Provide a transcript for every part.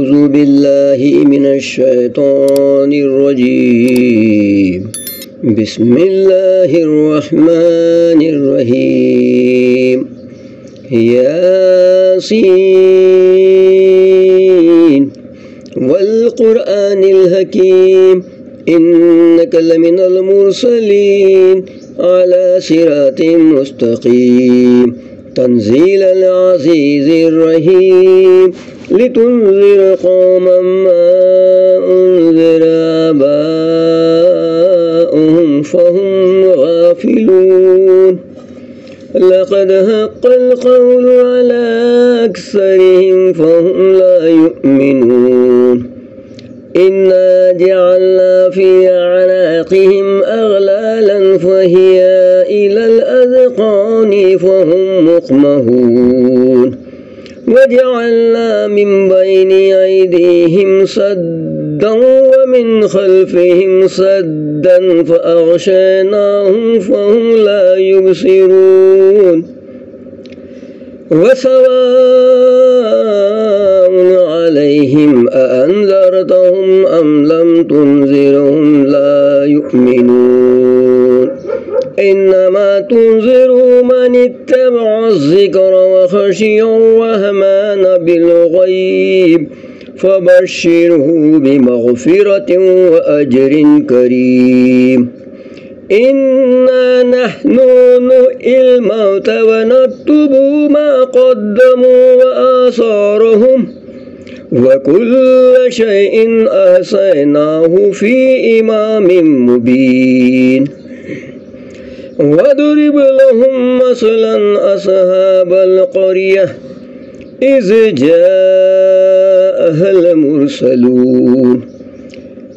أعوذ بالله من الشيطان الرجيم. بسم الله الرحمن الرحيم. ياسين والقرآن الحكيم إنك لمن المرسلين على صراط مستقيم تنزيل العزيز الرحيم لتنذر قوما ما أنذر آباؤهم فهم غافلون. لقد حق القول على أكثرهم فهم لا يؤمنون. إنا جعلنا في أعناقهم أغلالا فهي إلى الأذقان فهم مقمحون. وجعلنا من بين أيديهم سدا ومن خلفهم سدا فأغشيناهم فهم لا يبصرون. وسواء عليهم أأنذرتهم أم لم تنذرهم لا يؤمنون. إنما تنذر من اتبع الذكر وخشي الرحمن بالغيب فبشره بمغفرة وأجر كريم. إنا نحن نحيي الموتى ونكتب ما قدموا وآثارهم وكل شيء أحصيناه في إمام مبين. واضرب لهم مثلا أصحاب القرية إذ جاءها المرسلون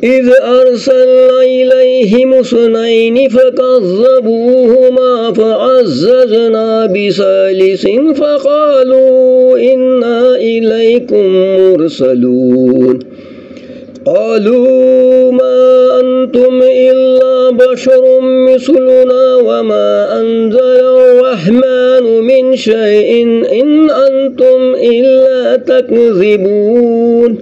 إذ أرسلنا إليهم اثنين فكذبوهما فعززنا بثالث فقالوا إنا إليكم مرسلون. قالوا ما أنتم إلا بشر مثلنا وما أنزل الرحمن من شيء إن أنتم إلا تكذبون.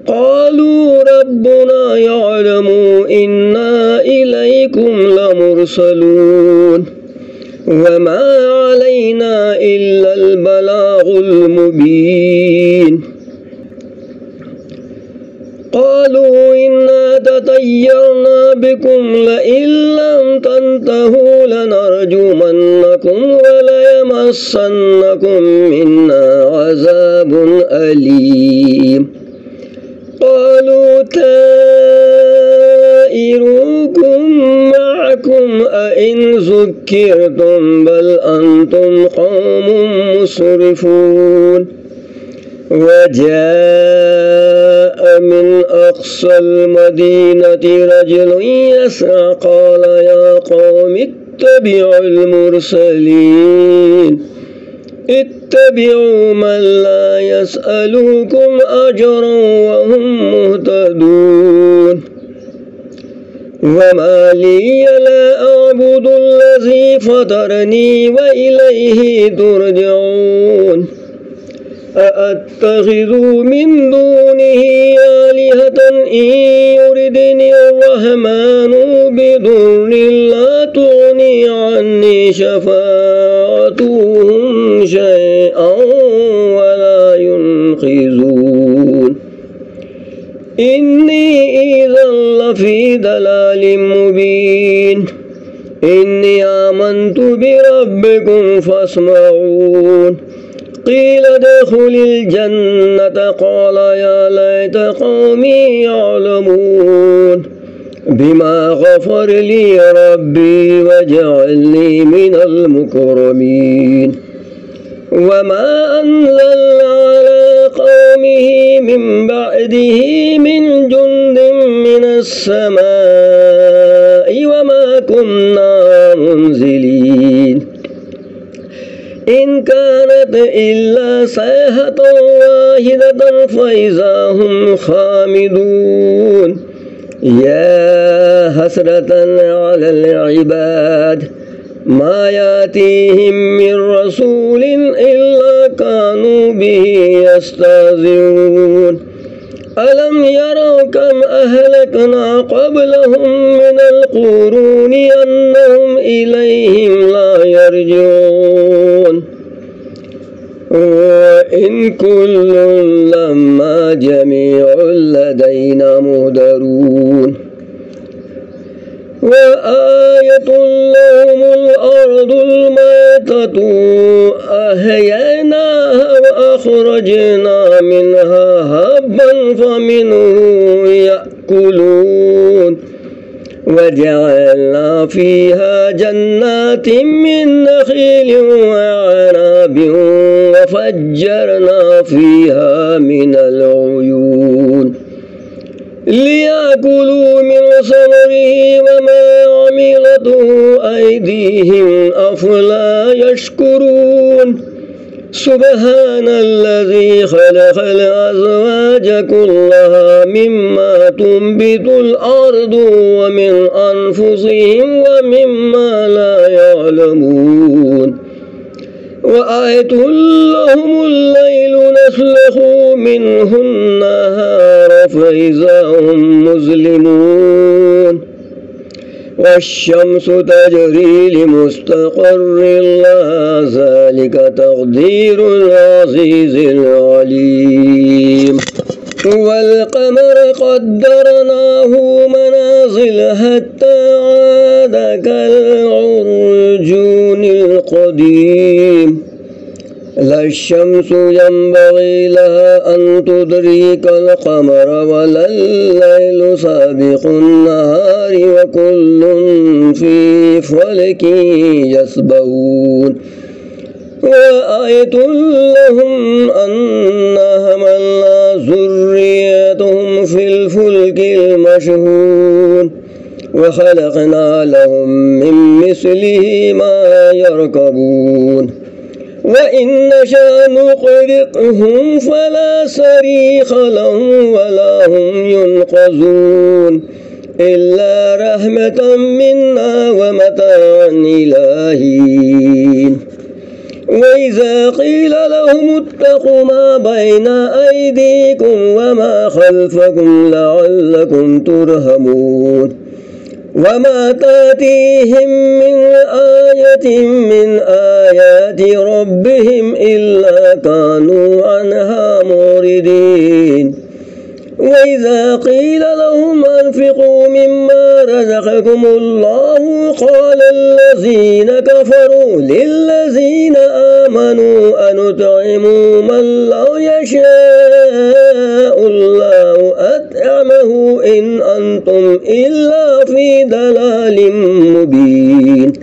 قالوا ربنا يعلم إنا إليكم لمرسلون وما علينا إلا البلاغ المبين. قالوا إنا تطيرنا بكم لئن لم تنتهوا لنرجمنكم وليمسنكم منا عذاب أليم. قالوا طائركم معكم أئن ذكرتم بل أنتم قوم مسرفون. وجاء من أقصى المدينة رجل يسعى قال يا قوم اتبعوا المرسلين اتبعوا من لا يسألكم أجرا وهم مهتدون. وما لي لا أعبد الذي فطرني وإليه ترجعون. أأتخذ من دونه آلهة إن يردني الرحمن بضر لا تغني عني شفاعتهم شيئا ولا ينقذون. إني إذا لفي ضلال مبين. إني آمنت بربكم فاسمعون. قيل ادخل الجنة قال يا ليت قومي يعلمون بما غفر لي ربي وجعلني من المكرمين. وما أنزلنا على قومه من بعده من جند من السماء وما كنا منزلين. إن كانت إلا صيحة واحدة فإذا هم خامدون. يا حسرة على العباد ما يأتيهم من رسول إلا كانوا به يستهزئون ألم يروا كم أهلكنا قبلهم من القرون أنهم إليهم لا يرجعون وإن كل لما جميع لدينا مهدرون وآية لهم الأرض الميتة أحييناها وأخرجنا منها حبا فمنه يأكلون وجعلنا فيها جنات من نخيل وعنب وفجرنا فيها من العيون ليأكلوا من ثمره وما عملته أيديهم أفلا يشكرون سبحان الذي خلق الأزواج كلها مما تنبت الأرض ومن أنفسهم ومما لا يعلمون وآية لهم الليل نسلخ منه النهار فإذا هم مظلمون والشمس تجري لمستقر لها ذلك تقدير العزيز العليم والقمر قدرناه منازل حتى عاد كالعرجون القديم لا الشمس ينبغي لها أن تدرك القمر ولا الليل سابق النهار وكل في فلك يسبحون وآية لهم أنا حملنا ذريتهم في الفلك المشحون وخلقنا لهم من مثله ما يركبون وإن نشأ نغرقهم فلا صريخ لهم ولا هم ينقذون إلا رحمة منا ومتاعا إلى حين وإذا قيل لهم اتقوا ما بين أيديكم وما خلفكم لعلكم ترحمون وما تأتيهم من آية من آيات ربهم إلا كانوا عنها معرضين وإذا قيل لهم أنفقوا مما رزقكم الله قال الذين كفروا للذين آمنوا أنطعم من لو يشاء الله أطعمه إن أنتم إلا في ضلال مبين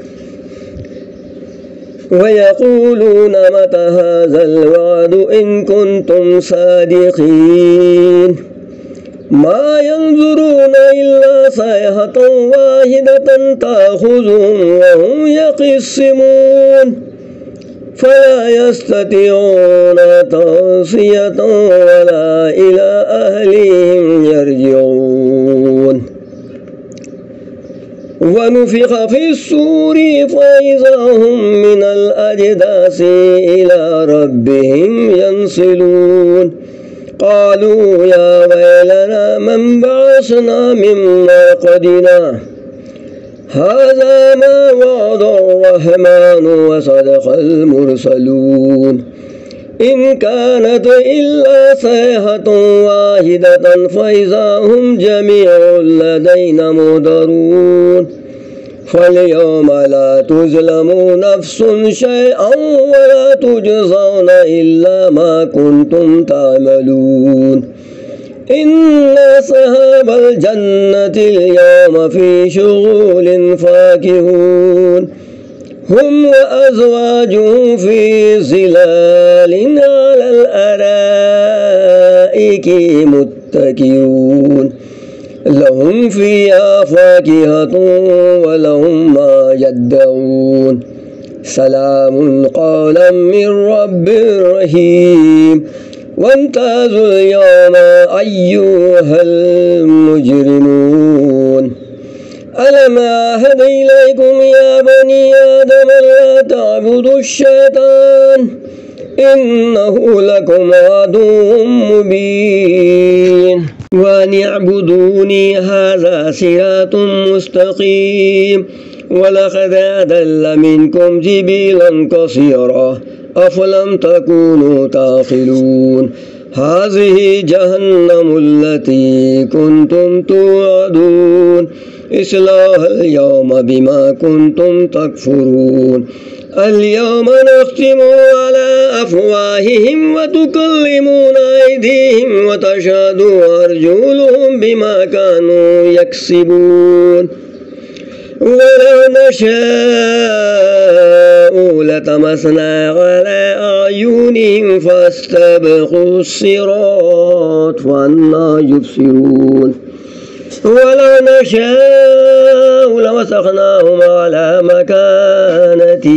ويقولون متى هذا الوعد إن كنتم صادقين ما ينظرون إلا صيحة واحدة تأخذهم وهم يقسمون فلا يستطيعون توصية ولا إلى أهلهم يرجعون ونفخ في الصور فإذا هم من الأجداث إلى ربهم ينسلون قالوا يا ويلنا من بعثنا من مرقدنا هذا ما وعد الرحمن وصدق المرسلون إن كانت إلا صيحة واحدة فإذا هم جميع لدينا مهدرون فاليوم لا تظلم نفس شيئا ولا تجزون إلا ما كنتم تعملون إن أصحاب الجنة اليوم في شغل فاكهون هم وأزواجهم في ظلال على الأرائك متكئون لهم فيها فاكهة ولهم ما يدعون سلام قولا من رب رحيم وامتازوا اليوم أيها المجرمون ألم أعهد إليكم يا بني آدم لا تعبدوا الشيطان إنه لكم عدو مبين وأن اعبدوني هذا صراط مستقيم ولقد أضل منكم جبلا كثيرا أفلم تكونوا تعقلون هذه جهنم التي كنتم توعدون اصلوها اليوم بما كنتم تكفرون اليوم نختم على أفواههم وتكلمنا أيديهم وتشهد أرجلهم بما كانوا يكسبون ولو نشاء لطمسنا على أعينهم فاستبقوا الصراط فأنى يبصرون ولو نشاء لمسخناهم على مكانتهم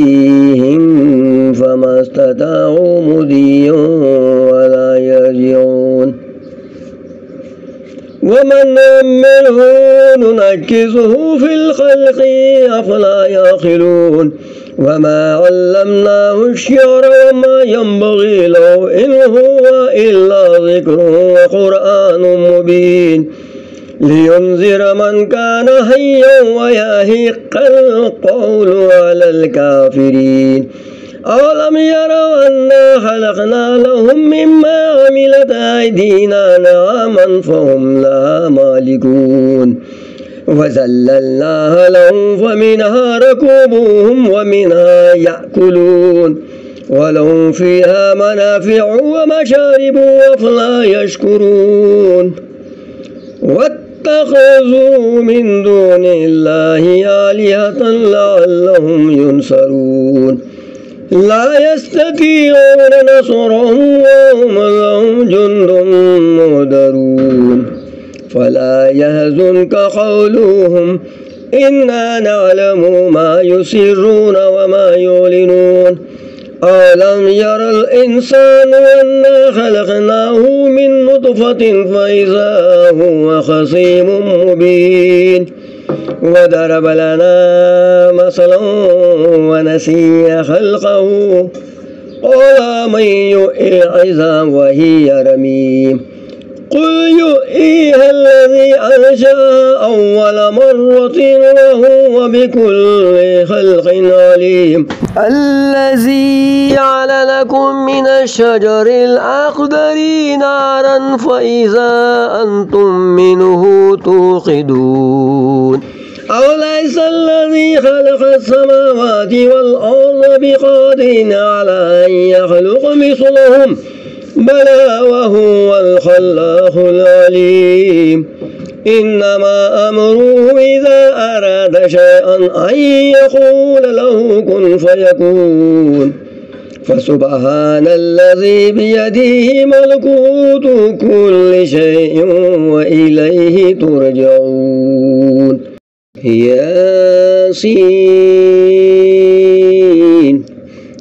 فما استطاعوا مضيا ولا يرجعون ومن نعمره ننكسه في الخلق أفلا يعقلون وما علمناه الشعر وما ينبغي له إن هو إلا ذكر وقرآن مبين لينذر من كان حيا ويحق القول على الكافرين أولم يروا أنا خلقنا لهم مما عملت أيدينا نعاما فهم لها مالكون وذللناها لهم فمنها ركوبهم ومنها يأكلون ولهم فيها منافع ومشارب أفلا يشكرون واتخذوا من دون الله آلهة لعلهم ينصرون لا يستطيعون نصرهم وهم لهم جند مهدرون فلا يحزنك قولهم إنا نعلم ما يسرون وما يعلنون ألم ير الإنسان أنا خلقناه من نطفة فإذا هو خصيم مبين وضرب لنا مثلا ونسي خلقه قال من يحيي العظام وهي رميم قل يحييها الذي أنشأها أول مرة وهو بكل خلق عليم الذي جعل لكم من الشجر الأخضر نارا فإذا أنتم منه توقدون أوليس الذي خلق السماوات والأرض بقادر على أن يخلق مثلهم بلى وهو الخلاق العليم إنما أمره إذا أراد شيئا أن يقول له كن فيكون فسبحان الذي بيده ملكوت كل شيء وإليه ترجعون ياسين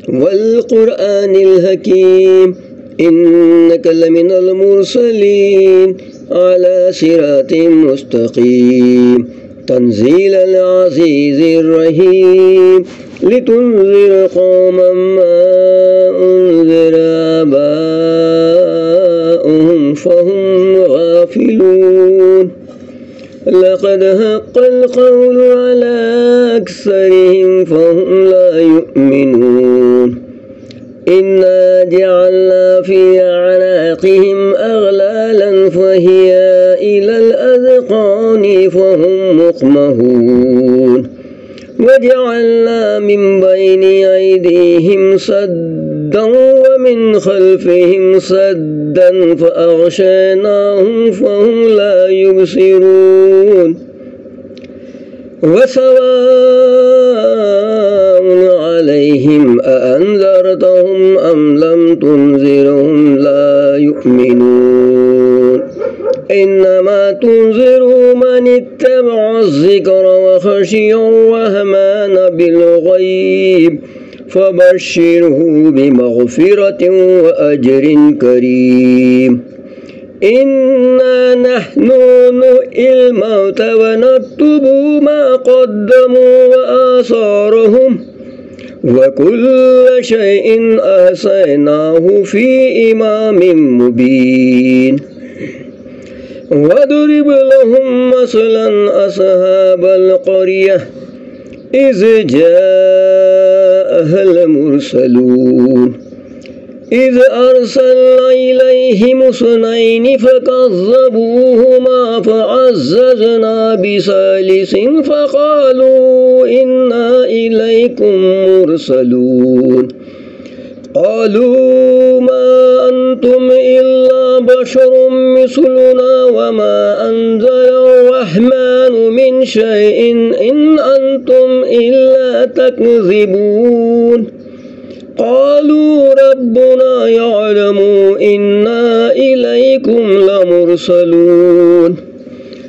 والقرآن الحكيم إنك لمن المرسلين على صراط مستقيم تنزيل العزيز الرحيم لتنذر قوما ما أنذر آباؤهم فهم غافلون لقد حق القول على أكثرهم فهم لا يؤمنون إنا جعلنا في أعناقهم أغلالا فهي إلى الأذقان فهم مقمحون وجعلنا من بين أيديهم سدا ومن خلفهم سدا فأغشيناهم فهم لا يبصرون وسواء عليهم أأنذرتهم أم لم تنذرهم لا يؤمنون إنما تنذر من اتبع الذكر وخشي الرحمن بالغيب فبشره بمغفرة وأجر كريم إنا نحن نحيي الموتى ونكتب ما قدموا وآثارهم وكل شيء أحصيناه في إمام مبين واضرب لهم مثلا أصحاب القرية إذ جاءها المرسلون إذ أرسلنا إليهم اثنين فكذبوهما فعززنا بثالث فقالوا إنا إليكم مرسلون قالوا ما أنتم إلا بشر مثلنا وما أنزل الرحمن من شيء إن أنتم إلا تكذبون قالوا ربنا يعلم إنا إليكم لمرسلون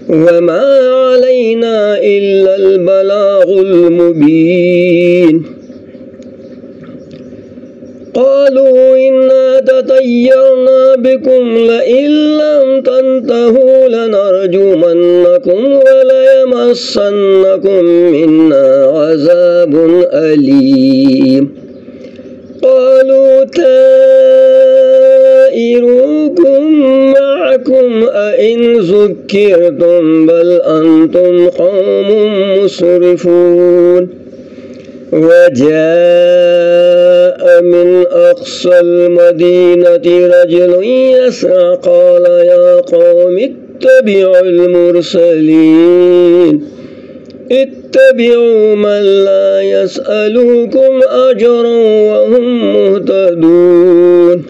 وما علينا إلا البلاغ المبين قالوا إنا تطيرنا بكم لئن لم تنتهوا لنرجمنكم وليمسنكم منا عذاب أليم قالوا طائركم معكم أئن ذكرتم بل أنتم قوم مسرفون وجاء من أقصى المدينة رجل يسعى قال يا قوم اتبعوا المرسلين اتبعوا من لا يسألكم أجرا وهم مهتدون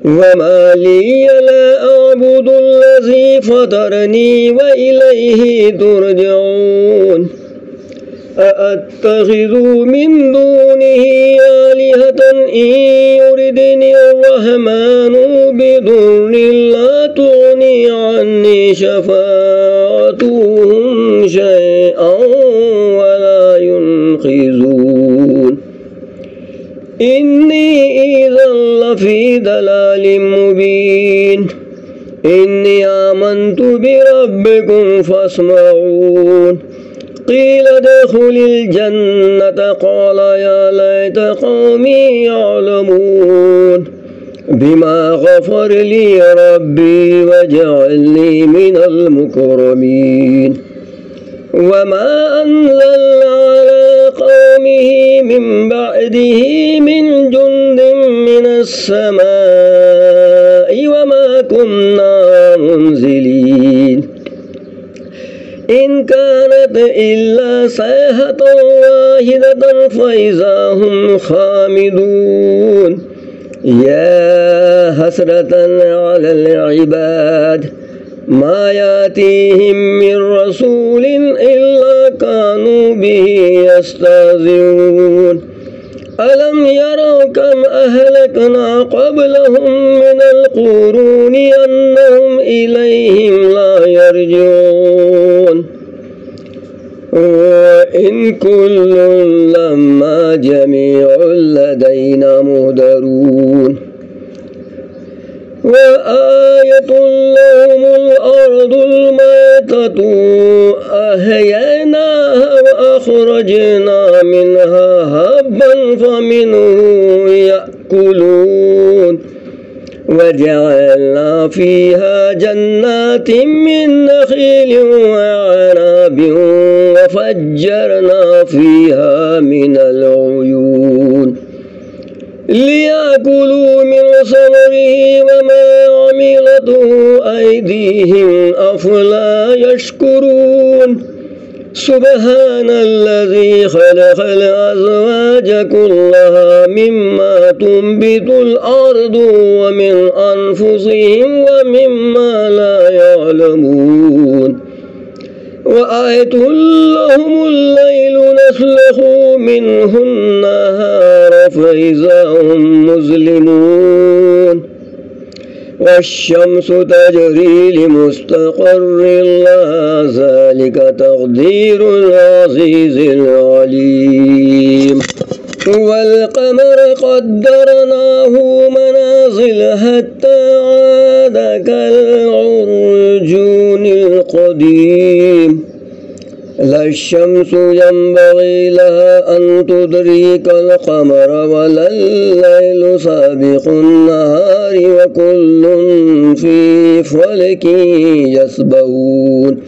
وما لي لا أعبد الذي فطرني وإليه ترجعون أأتخذ من دونه آلهة إن يردني الرحمن بضر لا تغني عني شفاعتهم شيئا ولا ينقذون إني إذا لفي ضلال مبين إني آمنت بربكم فاسمعون قيل ادخل الجنة قال يا ليت قومي يعلمون بما غفر لي ربي وجعلني من المكرمين وما أنزلنا على قومه من بعده من جند من السماء وما كنا منزلين إن كانت إلا صيحة واحدة فإذا هم خامدون يا حسرة على العباد ما يأتيهم من رسول إلا كانوا به يستهزئون ألم يروا كم أهلكنا قبلهم من القرون أنهم إليهم لا يرجعون وإن كل لما جميع لدينا مهدرون وآية لهم الأرض الميتة أحييناها وأخرجنا منها هبا فمنه يأكلون وجعلنا فيها جنات من نخيل وعنب وفجرنا فيها من العيون ليأكلوا من ثمره وما عملته أيديهم أفلا يشكرون سبحان الذي خلق الأزواج كلها مما تنبت الأرض ومن أنفسهم ومما لا يعلمون وآية لهم الليل نسلخ منه النهار فإذا هم مظلمون والشمس تجري لمستقر لها ذلك تقدير العزيز العليم والقمر قدرناه منازل حتى عاد كالعرجون القديم لا الشمس ينبغي لها أن تدرك القمر ولا الليل سابق النهار وكل في فلك يسبحون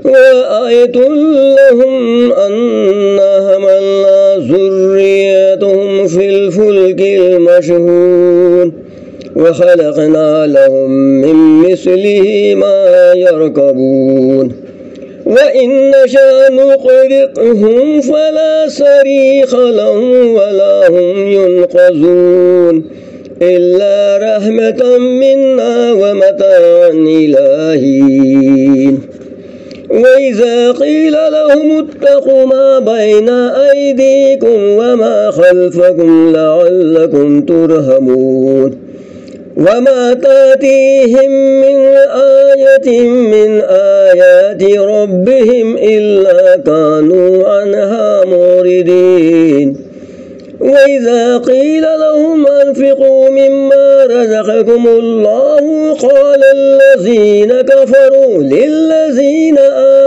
وآية لهم أنا حملنا ذريتهم في الفلك المشحون وخلقنا لهم من مثله ما يركبون وإن نشأ نغرقهم فلا صريخ لهم ولا هم ينقذون إلا رحمة منا ومتاعا إلى حين وإذا قيل لهم اتقوا ما بين أيديكم وما خلفكم لعلكم ترحمون وما تأتيهم من آية من آيات ربهم إلا كانوا عنها معرضين وإذا قيل لهم أنفقوا مما رزقكم الله قال الذين كفروا للذين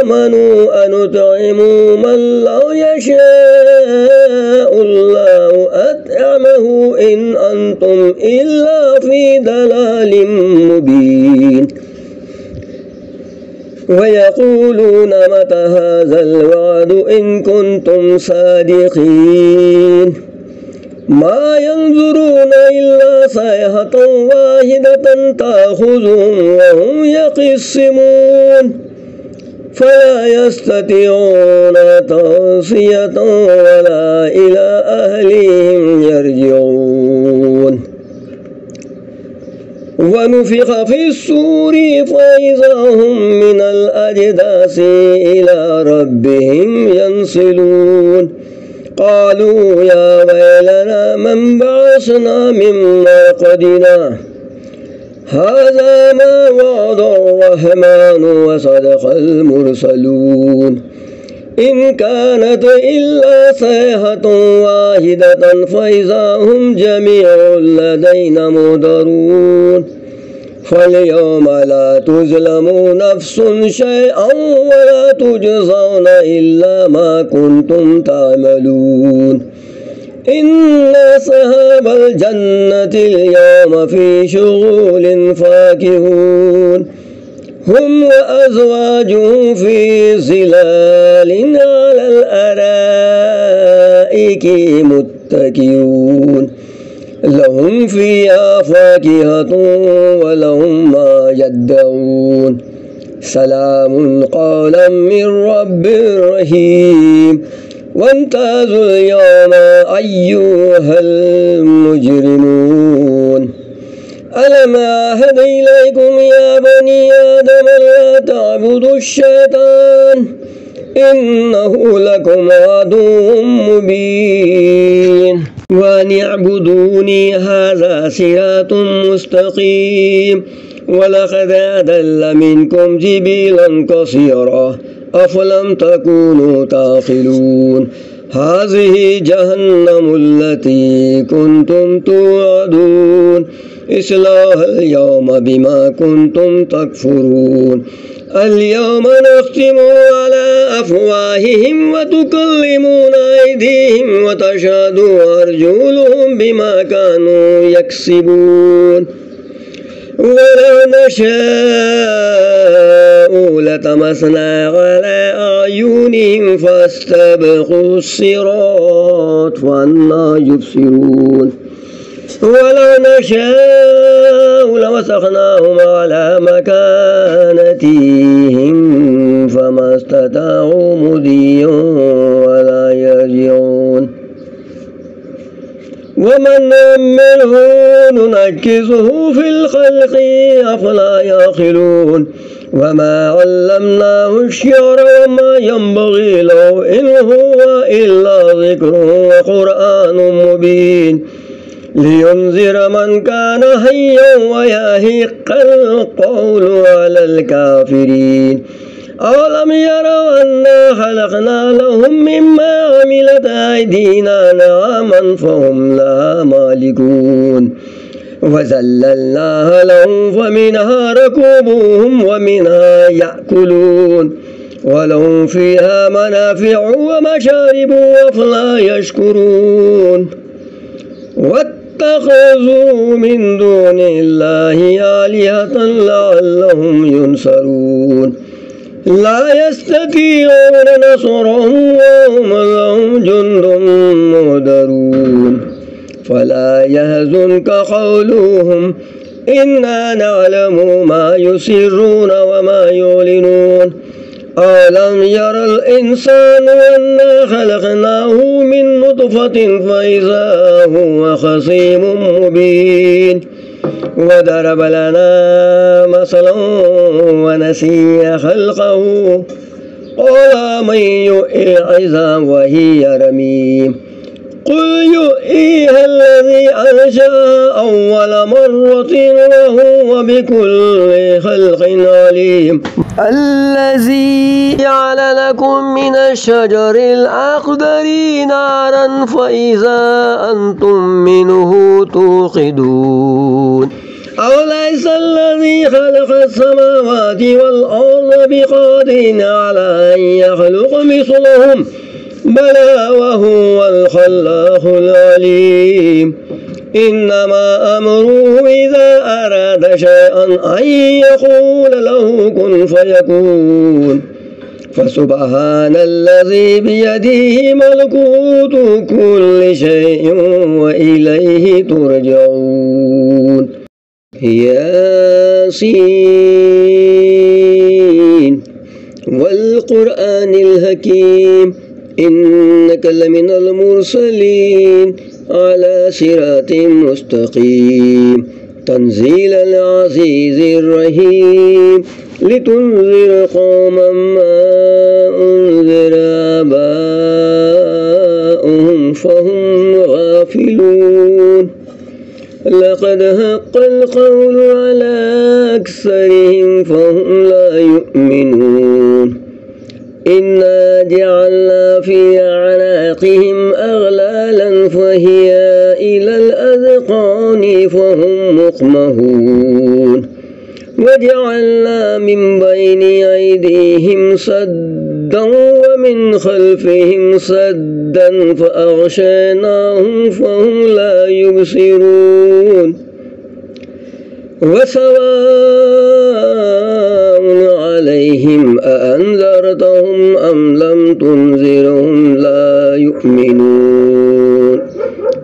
آمنوا أنطعم من لو يشاء الله أطعمه إن أنتم إلا في ضلال مبين ويقولون متى هذا الوعد إن كنتم صادقين ما ينظرون إلا صيحة واحدة تأخذهم وهم يقسمون فلا يستطيعون توصية ولا إلى أهلهم يرجعون ونفخ في الصور فإذا هم من الأجداث إلى ربهم ينسلون قالوا يا ويلنا من بعثنا من مرقدنا هذا ما وعد الرحمن وصدق المرسلون إن كانت إلا صيحة واحدة فإذا هم جميع لدينا محضرون فاليوم لا تظلم نفس شيئا ولا تجزون إلا ما كنتم تعملون إن أصحاب الجنة اليوم في شغل فاكهون هم وأزواجهم في ظلال على الأرائك متكئون لهم فيها فاكهة ولهم ما يدعون سلام قولا من رب رحيم وامتازوا اليوم أيها المجرمون ألم أعهد إليكم يا بني آدم لا تعبدوا الشيطان إنه لكم عدو مبين وأن اعبدوني هذا صراط مستقيم ولقد أضل منكم جبلا كثيرا أفلم تكونوا تعقلون هذه جهنم التي كنتم توعدون اصلوها اليوم بما كنتم تكفرون اليوم نختم على أفواههم وتكلمنا أيديهم وتشهد أرجلهم بما كانوا يكسبون ولو نشاء لطمسنا على أعينهم فاستبقوا الصراط فأنى يبصرون ولو نشاء لمسخناهم على مكانتهم فما استطاعوا مضيا ولا يرجعون ومن نعمره ننكسه في الخلق أفلا يعقلون وما علمناه الشعر وما ينبغي له إن هو إلا ذكر وقرآن مبين لينذر من كان حيا ويحق القول على الكافرين أولم يروا أنا خلقنا لهم مما عملت أيدينا نعاما فهم لها مالكون وذللناها لهم فمنها ركوبهم ومنها يأكلون ولهم فيها منافع ومشارب أفلا يشكرون واتخذوا من دون الله آلهة لعلهم ينصرون لا يستطيعون نصرهم وهم لهم جند مهدرون فلا يحزنك قولهم إنا نعلم ما يسرون وما يعلنون ألم ير الإنسان أنا خلقناه من نطفة فإذا هو خصيم مبين وضرب لنا مثلا ونسي خلقه قال من يحيي العظام وهي رميم قل يحييها الذي أنشأها أول مرة وهو بكل خلق عليم الذي جعل لكم من الشجر الأخضر نارا فإذا أنتم منه توقدون أوليس الذي خلق السماوات والأرض بقادر على أن يخلق مثلهم بلى وهو الخلاق العليم إنما أمره إذا أراد شيئا أن يقول له كن فيكون فسبحان الذي بيده ملكوت كل شيء وإليه ترجعون ياسين والقرآن الحكيم إنك لمن المرسلين على صراط مستقيم تنزيل العزيز الرحيم لتنذر قوما ما أنذر آباؤهم فهم غافلون لقد حق القول على أكثرهم فهم لا يؤمنون إنا جعلنا في أعناقهم أغلالا فهي إلى الأذقان فهم مقمحون وجعلنا من بين أيديهم سدا ومن خلفهم سدا فأغشيناهم فهم لا يبصرون وسواء عليهم أأنذرتهم أم لم تنذرهم لا يؤمنون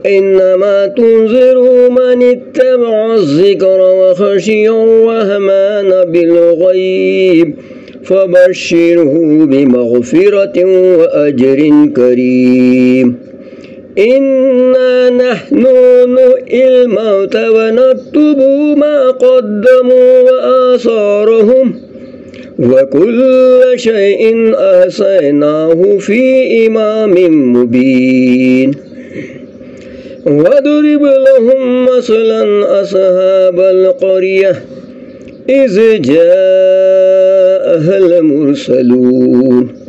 إنما تنذر من اتبع الذكر وخشي الرحمن بالغيب فبشره بمغفرة وأجر كريم إنا نحن نحيي الموتى ونكتب ما قدموا وآثارهم وكل شيء أحصيناه في إمام مبين واضرب لهم مثلا أصحاب القرية إذ جاءها المرسلون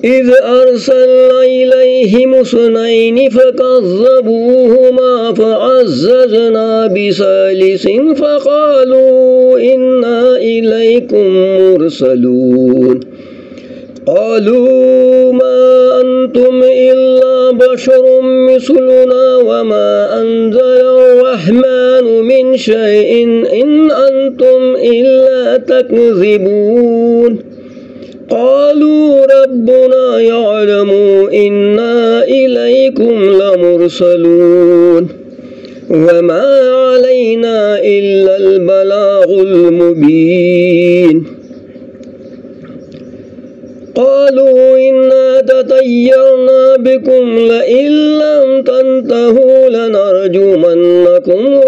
إذ أرسلنا إليهم اثنين فكذبوهما فعززنا بثالث فقالوا إنا إليكم مرسلون قالوا ما أنتم إلا بشر مثلنا وما أنزل الرحمن من شيء إن أنتم إلا تكذبون قالوا ربنا يعلم إنا إليكم لمرسلون وما علينا إلا البلاغ المبين قالوا إنا تطيرنا بكم لئن لم تنتهوا لنرجمنكم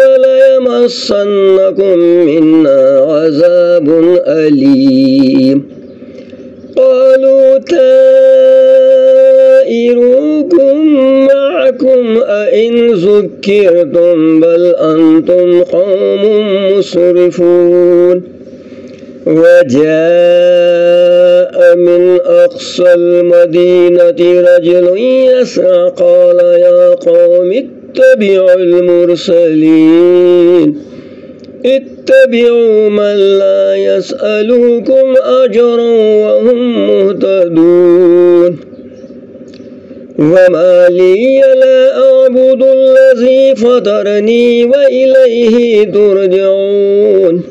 وليمسنكم منا عذاب أليم قالوا طائركم معكم أئن ذكرتم بل أنتم قوم مسرفون وجاء من أقصى المدينة رجل يسعى قال يا قوم اتبعوا المرسلين اتبعوا من لا يسألكم أجرا وهم مهتدون وما لي لا أعبد الذي فطرني وإليه ترجعون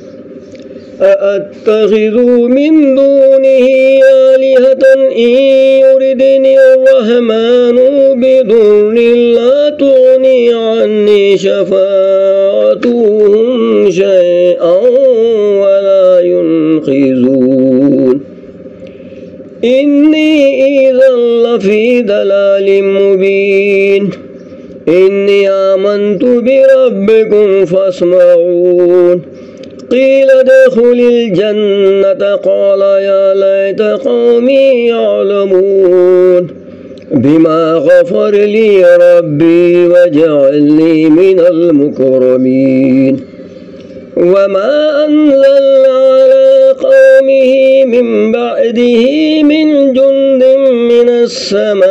أأتخذ من دونه آلهة إن يردني الرحمن بضر لا تغني عني شفاعتهم شيئا ولا ينقذون إني إذا لفي ضلال مبين إني آمنت بربكم فاسمعون قيل ادخل الجنة قال يا ليت قومي يعلمون بما غفر لي ربي وجعلني من المكرمين وما أنزلنا على قومه من بعده من جند من السماء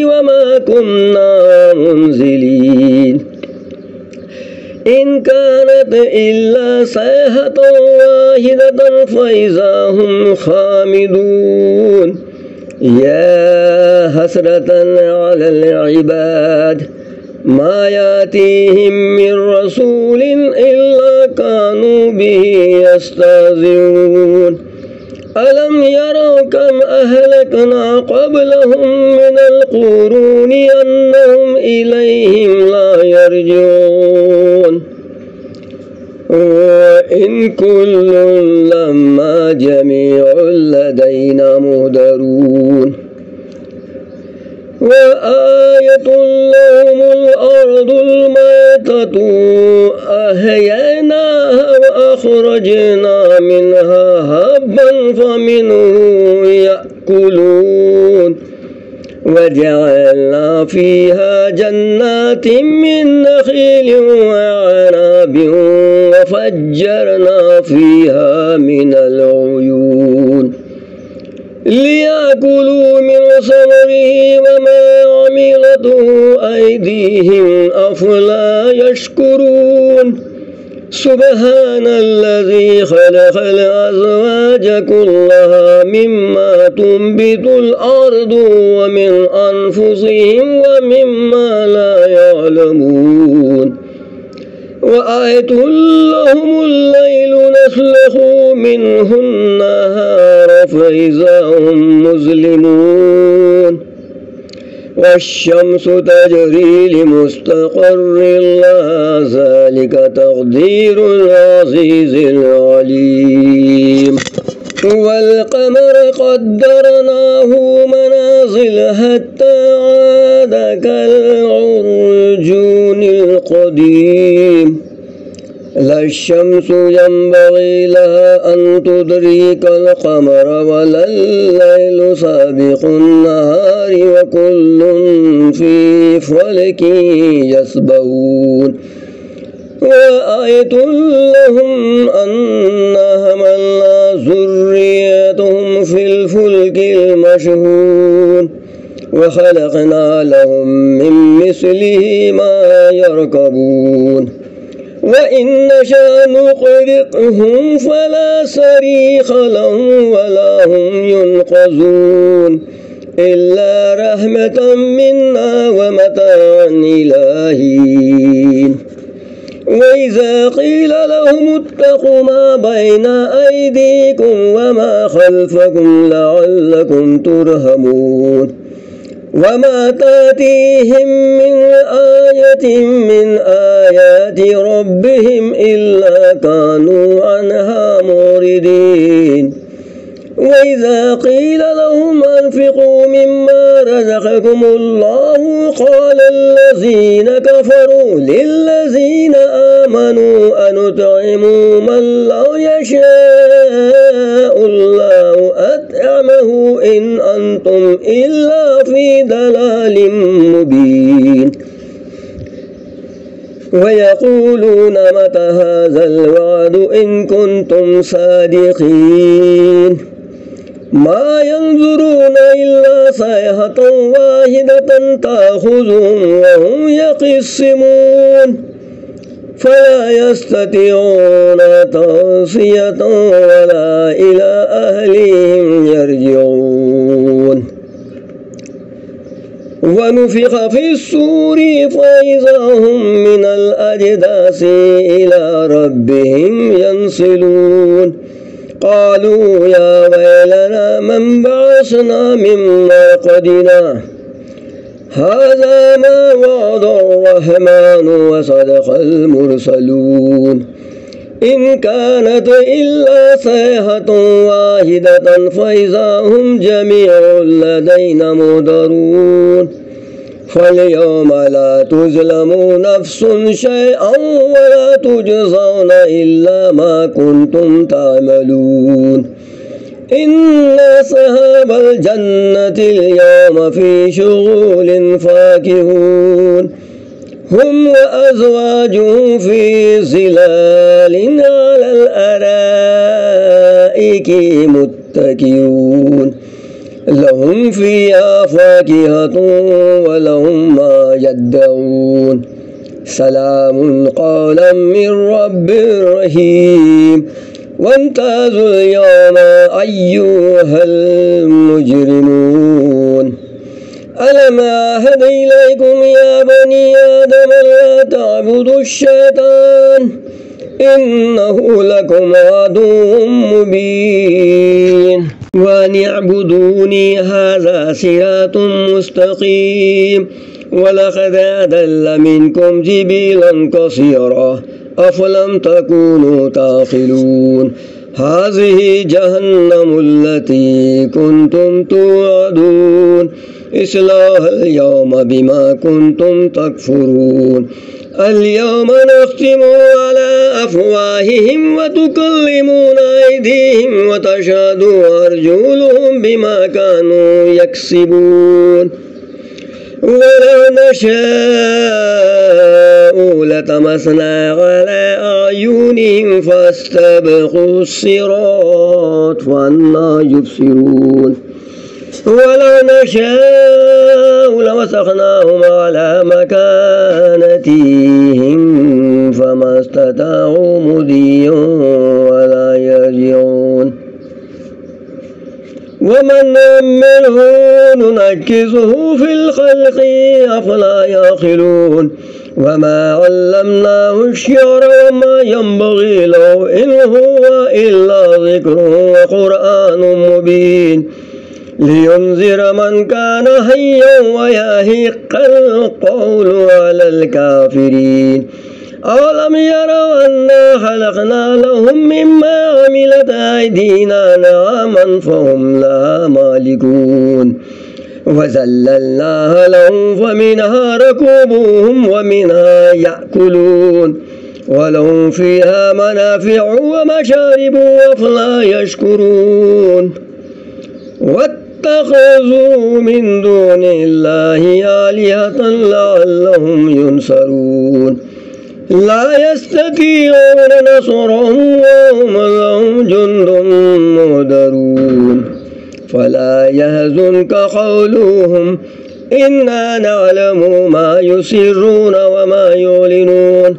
وما كنا منزلين إن كانت إلا صيحة واحدة فإذا هم خامدون يا حسرة على العباد ما يأتيهم من رسول إلا كانوا به يستهزئون ألم يروا كم أهلكنا قبلهم من القرون أنهم إليهم لا يرجعون وإن كل لما جميع لدينا مهدرون وآية لهم الأرض الميتة أحييناها وأخرجنا منها حبا فمنه يأكلون وجعلنا فيها جنات من نخيل وعنب وفجرنا فيها من العيون ليأكلوا من ثمره وما عملته أيديهم أفلا يشكرون سبحان الذي خلق الأزواج كلها مما تنبت الأرض ومن أنفسهم ومما لا يعلمون وآية لهم الليل نسلخ منه النهار فإذا هم مظلمون والشمس تجري لمستقر لها ذلك تقدير العزيز العليم والقمر قدرناه منازل حتى عاد كالعرجون القديم لا الشمس ينبغي لها أن تدرك القمر ولا الليل سابق النهار وكل في فلك يسبحون وآية لهم أنا حملنا ذريتهم في الفلك المشحون وخلقنا لهم من مثله ما يركبون وإن نشأ نغرقهم فلا صريخ لهم ولا هم ينقذون إلا رحمة منا ومتاعا إلى حين وإذا قيل لهم اتقوا ما بين أيديكم وما خلفكم لعلكم ترحمون وما تأتيهم من آية من آيات ربهم إلا كانوا عنها معرضين وإذا قيل لهم أنفقوا مما رزقكم الله قال الذين كفروا للذين آمنوا أنطعم من لو يشاء الله أطعمه إن أنتم إلا في ضلال مبين ويقولون متى هذا الوعد إن كنتم صادقين ما ينظرون إلا صيحة واحدة تأخذهم وهم يقسمون فلا يستطيعون توصية ولا إلى أهلهم يرجعون ونفخ في الصور فإذا هم من الأجداث إلى ربهم ينسلون قالوا يا ويلنا من بعثنا من مرقدنا هذا ما وعد الرحمن وصدق المرسلون إن كانت إلا صيحة واحدة فإذا هم جميع لدينا محضرون فاليوم لا تظلم نفس شيئا ولا تجزون إلا ما كنتم تعملون إن أصحاب الجنة اليوم في شغل فاكهون هم وأزواجهم في ظلال على الأرائك متكئون لهم فيها فاكهة ولهم ما يدعون سلام قولا من رب رحيم وامتازوا اليوم أيها المجرمون ألم أعهد إليكم يا بني آدم لا تعبدوا الشيطان إنه لكم عدو مبين وأن اعبدوني هذا صراط مستقيم ولقد أضل منكم جبلا كثيرا أفلم تكونوا تعقلون هذه جهنم التي كنتم توعدون اصلوها اليوم بما كنتم تكفرون اليوم نختم على أفواههم وتكلمنا أيديهم وتشهد أرجلهم بما كانوا يكسبون ولو نشاء لطمسنا على أعينهم فاستبقوا الصراط فأنى يبصرون ولو نشاء لمسخناهم على مكانتهم فما استطاعوا مضيا ولا يرجعون ومن نعمره ننكسه في الخلق أفلا يعقلون وما علمناه الشعر وما ينبغي له إن هو إلا ذكر وقرآن مبين لينذر من كان حيا ويحق القول على الكافرين أولم يروا أنا خلقنا لهم مما عملت أيدينا نعما فهم لها مالكون وذللناها لهم فمنها ركوبهم ومنها يأكلون ولهم فيها منافع ومشارب أفلا يشكرون واتخذوا من دون الله آلهة لعلهم ينصرون لا يستطيعون نصرهم وهم لهم جند مهدرون فلا يحزنك قولهم إنا نعلم ما يسرون وما يعلنون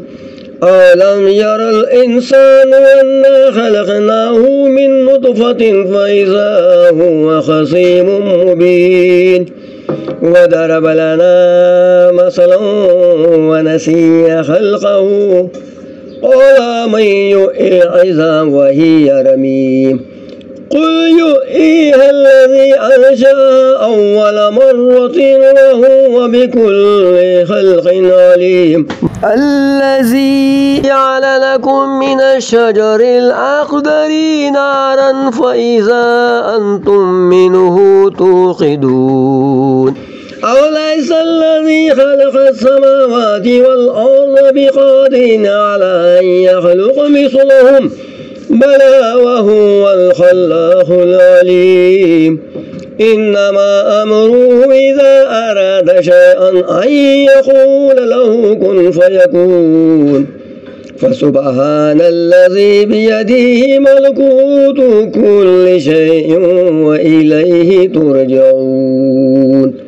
ألم ير الإنسان أنا خلقناه من نطفة فإذا هو خصيم مبين وضرب لنا مثلا ونسي خلقه قال من يحيي العظام وهي رميم قل يحييها الذي أنشأها أول مرة وهو بكل خلق عليم الذي جعل لكم من الشجر الأخضر نارا فإذا أنتم منه توقدون أوليس الذي خلق السماوات والأرض بقادر على أن يخلق مثلهم بلى وهو الخلاق العليم إنما أمره إذا أراد شيئا أن يقول له كن فيكون فسبحان الذي بيده ملكوت كل شيء وإليه ترجعون